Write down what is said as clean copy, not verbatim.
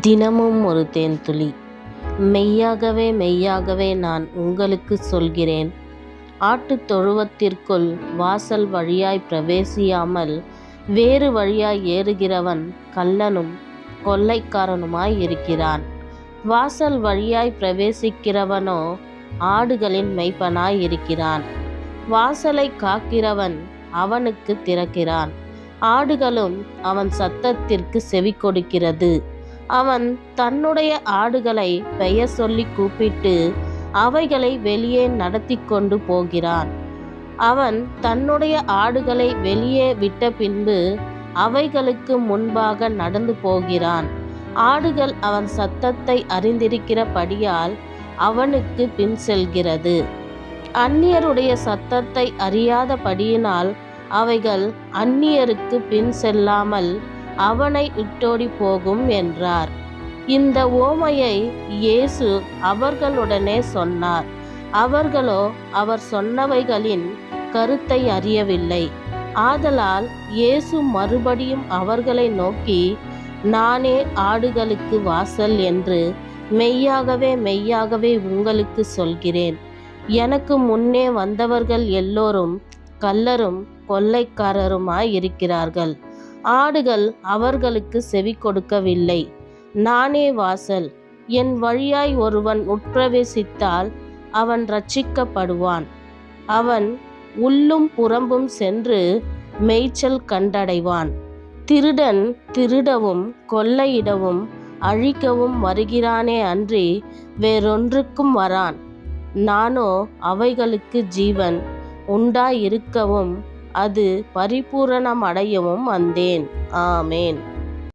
தினமும் ஒரு தேன்துளி. மெய்யாகவே மெய்யாகவே நான் உங்களுக்கு சொல்கிறேன், ஆட்டுத் தொழுவத்திற்குள் வாசல் வழியாய் பிரவேசியாமல் வேறு வழியாய் ஏறுகிறவன் கள்ளனும் கொள்ளைக்காரனுமாய் இருக்கிறான். வாசல் வழியாய் பிரவேசிக்கிறவனோ ஆடுகளின் மெய்ப்பனாய் இருக்கிறான். வாசலை காக்கிறவன் அவனுக்கு திறக்கிறான். ஆடுகளும் அவன் சத்தத்திற்கு செவி கொடுக்கிறது. அவன் தன்னுடைய ஆடுகளை பெயர் சொல்லி கூப்பிட்டு அவைகளை வெளியே நடத்தி கொண்டு போகிறான். அவன் தன்னுடைய ஆடுகளை வெளியே விட்ட பின்பு அவைகளுக்கு முன்பாக நடந்து போகிறான். ஆடுகள் அவன் சத்தத்தை அறிந்திருக்கிறபடியால் அவனுக்கு பின் செல்கிறது. அந்நியருடைய சத்தத்தை அறியாதபடியினால் அவைகள் அந்நியருக்கு பின் செல்லாமல் அவனை விட்டோடி போகும் என்றார். இந்த ஓமையை இயேசு அவர்களுடனே சொன்னார். அவர்களோ அவர் சொன்னவைகளின் கருத்தை அறியவில்லை. ஆதலால் இயேசு மறுபடியும் அவர்களை நோக்கி, நானே ஆடுகளுக்கு வாசல் என்று மெய்யாகவே மெய்யாகவே உங்களுக்கு சொல்கிறேன். எனக்கு முன்னே வந்தவர்கள் எல்லோரும் கள்ளரும் கொள்ளைக்காரருமாய் இருக்கிறார்கள். ஆடுகள் அவர்களுக்கு செவி கொடுக்கவில்லை. நானே வாசல். என் வழியாய் ஒருவன் உட்பிரவேசித்தால் அவன் இரட்சிக்கப்படுவான். அவன் உள்ளும் புறம்பும் சென்று மேய்ச்சல் கண்டடைவான். திருடன் திருடவும் கொள்ளையிடவும் அழிக்கவும் வருகிறானே அன்றி வேறொன்றுக்கும் வரான். நானோ அவைகளுக்கு ஜீவன் உண்டாயிருக்கவும் அது பரிபூரணமடையவும் வந்தேன். ஆமேன்.